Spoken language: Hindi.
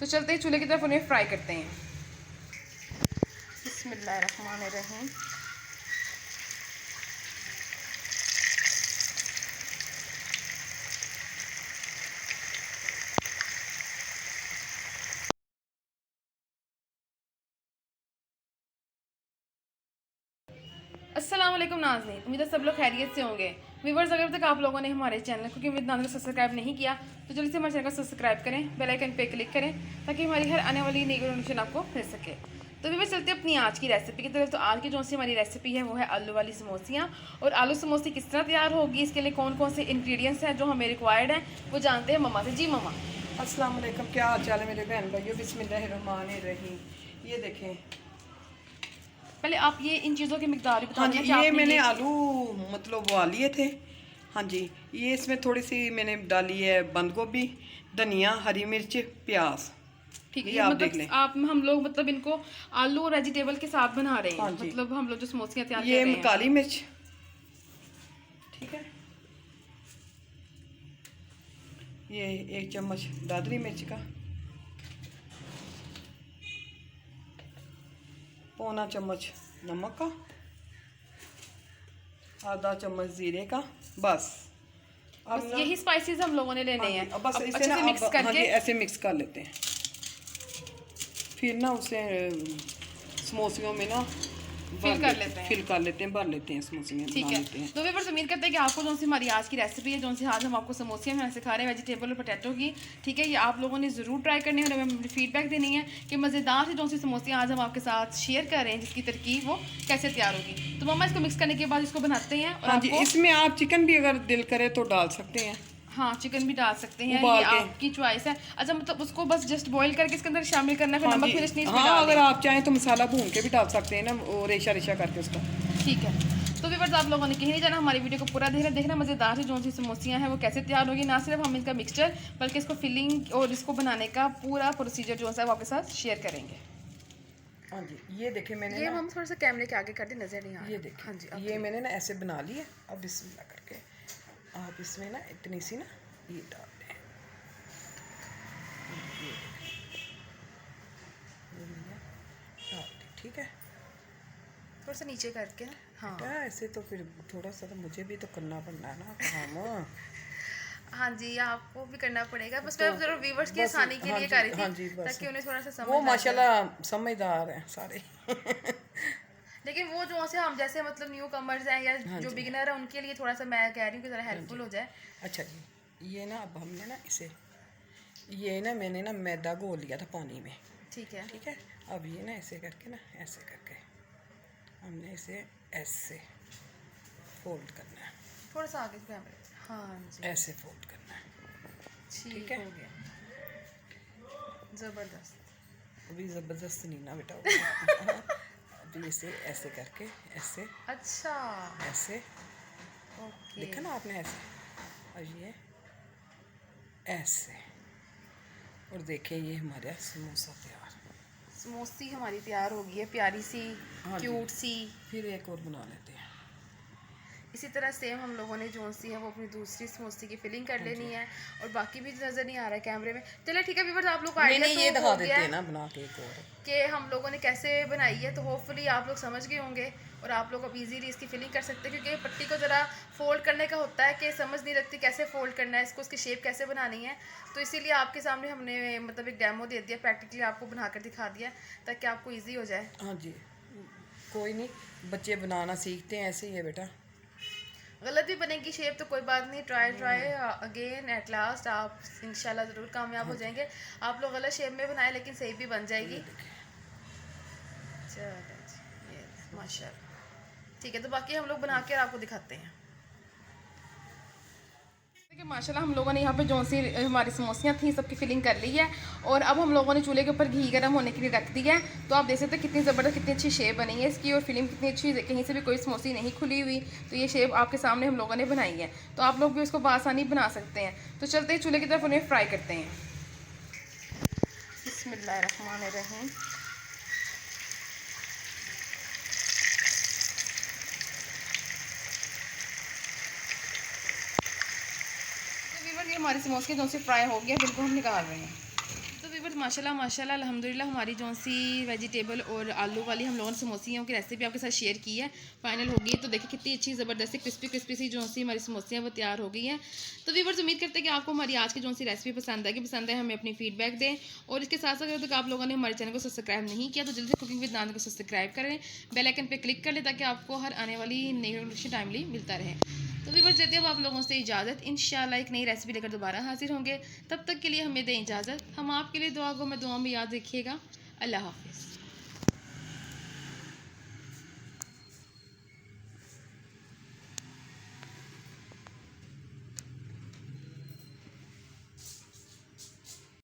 तो चलते ही चूल्हे की तरफ उन्हें फ्राई करते हैं। बिस्मिल्लाहिर्रहमानिर्रहीम। अस्सलाम वालेकुम नाज़रीन, उम्मीद है सब लोग खैरियत से होंगे। व्यूवर्स, अगर तक आप लोगों ने हमारे चैनल को विद नाज़रीन सब्सक्राइब नहीं किया तो जल्दी से हमारे चैनल को सब्सक्राइब करें, बेल आइकन पे क्लिक करें ताकि हमारी हर आने वाली नई नोटिफिकेशन आपको मिल सके। तो व्यूवर्स, चलते अपनी आज की रेसिपी की तरफ। तो आज की जो सी हमारी रेसिपी है वो है आलू वाली समोसियाँ। और आलू समोसी किस तरह तैयार होगी, इसके लिए कौन कौन से इंग्रेडिएंट्स हैं जो हमें रिक्वायर्ड हैं, वो जानते हैं मम्मा से। जी मम्मा। अस्सलाम वालेकुम, क्या हाल चाल है मेरे बहन भाइयों। बिस्मिल्लाहिर्रहमानिर्रहीम। ये देखें, पहले आप ये इन चीज़ों की मिकदार बता हाँ दें जी, कि ये आपने मैंने आलू मतलब उबाल लिए थे। हाँ जी, ये इसमें थोड़ी सी मैंने डाली है बंद गोभी, धनिया, हरी मिर्च, प्याज। ठीक है। ये ये आप देख मतलब लें। आप हम लोग मतलब इनको आलू और वेजिटेबल के साथ बना रहे हैं। हाँ जी, मतलब हम लोग जो समोसियाँ तैयार ये कर रहे हैं। काली मिर्च, ठीक है, ये 1 चम्मच दादरी मिर्च का, पौना चम्मच नमक का, आधा चम्मच जीरे का। बस अब बस यही स्पाइसेस हम लोगों ने लेने हैं। अब बस अब इसे अच्छे ना से मिक्स हाँ जी, करके ऐसे मिक्स कर लेते हैं। फिर ना उसे समोसियों में ना फिल कर लेते हैं। फिल कर लेते हैं, भर लेते हैं समोसियाँ, ठीक बना है। लेते हैं। तो व्यूअर्स, उम्मीद करते हैं कि आपको जो सी हमारी आज की रेसिपी है, जो सी आज हम आपको समोसियाँ बनाना सिखा रहे हैं वेजिटेबल और पोटैटो की, ठीक है, ये आप लोगों ने ज़रूर ट्राई करनी है और हमें फीडबैक देनी है कि मज़ेदार से जो सी समोसियाँ आज हम आपके साथ शेयर कर रहे हैं, जिसकी तरकीब वो कैसे तैयार होगी। तो मम्मा, इसको मिक्स करने के बाद इसको बनाते हैं। और हाँ जी, आपको इसमें आप चिकन भी अगर दिल करे तो डाल सकते हैं, हाँ, चिकन भी डाल सकते हैं, उबाल ये के। आपकी चॉइस है। अच्छा, मतलब उसको बस जस्ट बॉईल करके इसके अंदर शामिल करना है, फिर हाँ नमक जी, मिर्च नहीं इसमें हाँ, डालना अगर है। आप चाहें तो मसाला भून के भी डाल सकते हैं ना, वो रेशा रेशा करके उसका। ठीक है। तो व्यूअर्स, आप लोगों ने कहीं नहीं जाना, हमारी वीडियो को पूरा देखना मज़ेदार से जो सी समोसियाँ हैं वो कैसे तैयार होगी। ना सिर्फ हम इनका मिक्सचर बल्कि इसको फिलिंग और इसको बनाने का पूरा प्रोसीजर जो है वो आपके साथ शेयर करेंगे। हाँ जी, ये देखें मैंने ये ना, हम थोड़ा सा कैमरे के आगे कर दी, नजर नहीं आ रहा। ये देखें, हाँ जी, अब ये मैंने ना ऐसे बना ली है। अब बिस्मिल्लाह करके आप इसमें ना इतनी सी ना ये डाल दें। ये मैंने डाल दी, ठीक है। थोड़ा सा नीचे करके ना। हाँ बेटा ऐसे तो फिर थोड़ा सा तो मुझे भी तो करना पड़ना है ना काम। हाँ जी, आपको भी करना पड़ेगा। बस तो मैं जरूर व्यूवर्स की बस, आसानी के हाँ लिए जी, कर रही हाँ थी, जी, बस ताकि उन्हें थोड़ा सा समझ वो आ जाए। माशाल्लाह समझदार हैं सारे। लेकिन वो जो से हम जैसे मतलब न्यू कमर्स हैं या हाँ जो जी, बिगिनर है, उनके लिए थोड़ा सा मैं कह रही हूँ कि ज़रा हाँ हेल्पफुल जी। हो जाए। अच्छा जी, ये ना अब हमने ना इसे, ये ना मैंने ना मैदा घोल लिया था पानी में, ठीक है। ठीक है। अब ये ना ऐसे करके ना, ऐसे करके हमने इसे ऐसे फोल्ड करना है, थोड़ा सा आगे कैमरे। हाँ जी, ऐसे फोल्ड करना है, ठीक है। हो गया। ज़बरदस्त। अभी ज़बरदस्त नहीं ना बेटा वो। अभी इसे ऐसे करके ऐसे अच्छा, ऐसे, ओके। देखा ना आपने ऐसे, और ये ऐसे, और देखिए ये हमारा समोसा तैयार। समोसी हमारी तैयार हो गई है, प्यारी सी, हाँ जी, क्यूट सी। फिर एक और बना लेते हैं। इसी तरह सेम हम लोगों ने जो सी है वो अपनी दूसरी समोसी की फिलिंग कर हाँ लेनी जी, है। और बाकी भी नज़र नहीं आ रहा है कैमरे में। चलिए ठीक है व्यूअर्स, आप लोग को नहीं आइडिया नहीं, तो ये हो दिखा गया देते हैं है ना बना के एक और। कि हम लोगों ने कैसे बनाई है। तो होपफुली आप लोग समझ गए होंगे और आप लोग अब इजीली इसकी फिलिंग कर सकते हैं, क्योंकि पट्टी को ज़रा फोल्ड करने का होता है कि समझ नहीं लगती कैसे फोल्ड करना है इसको, उसकी शेप कैसे बनानी है। तो इसीलिए आपके सामने हमने मतलब एक डेमो दे दिया, प्रैक्टिकली आपको बनाकर दिखा दिया ताकि आपको ईजी हो जाए। हाँ जी, कोई नहीं, बच्चे बनाना सीखते हैं, ऐसे ही है बेटा। गलत भी बनेगी शेप तो कोई बात नहीं, ट्राई अगेन एट लास्ट आप इंशाल्लाह ज़रूर कामयाब हाँ हो जी, जाएंगे। आप लोग गलत शेप में बनाए लेकिन सही भी बन जाएगी। ये देखें, चलो जी, ये माशाल्लाह। ठीक है, तो बाकी हम लोग बना के आपको दिखाते हैं। देखिए माशाल्लाह, हम लोगों ने यहाँ पे जो सी हमारी समोसियाँ थी सबकी फिलिंग कर ली है। और अब हम लोगों ने चूल्हे के ऊपर घी गर्म होने के लिए रख दिया है। तो आप देख सकते हैं कितनी ज़बरदस्त, कितनी अच्छी शेप बनी है इसकी, और फिलिंग कितनी अच्छी, कहीं से भी कोई समोसी नहीं खुली हुई। तो ये शेप आपके सामने हम लोगों ने बनाई है, तो आप लोग भी उसको बआसानी बना सकते हैं। तो चलते ही चूल्हे की तरफ उन्हें फ्राई करते हैं। बिस्मिल्लाहिर्रहमानिर्रहीम। ये हमारी समोसे जो से फ्राई हो गया, बिल्कुल हम निकाल रहे हैं। तो व्यूअर्स माशाल्लाह माशाल्लाह अल्हम्दुलिल्लाह हमारी जो सी वेजिटेबल और आलू वाली हम लोगों ने समोसियों की रेसिपी आपके साथ शेयर की है, फाइनल हो गई। तो देखिए कितनी अच्छी ज़बरदस्त क्रिस्पी क्रिस्पी सी जो सी हमारी समोसियाँ वो तैयार हो गई हैं। तो व्यूअर्स उम्मीद करते हैं कि आपको हमारी आज की जो सी रेसिपी पसंद आएगी, पसंद है हमें अपनी फीडबैक दें। और इसके साथ साथ अगर तक आप लोगों ने हमारे चैनल को सब्सक्राइब नहीं किया तो जल्दी से कुकिंग विद नाज़ को सब्सक्राइब करें, बेल आइकन पर क्लिक कर लें ताकि आपको हर आने वाली नई नोटिफिकेशन टाइमली मिलता रहे। तो व्यूअर्स लेते हैं अब आप लोगों से इजाज़त, इंशाल्लाह एक नई रेसिपी लेकर दोबारा हाजिर होंगे। तब तक के लिए हमें दें इजाज़त, हम आपके लिए दुआ को में दुआ में याद रखिएगा। अल्लाह हाफिज़।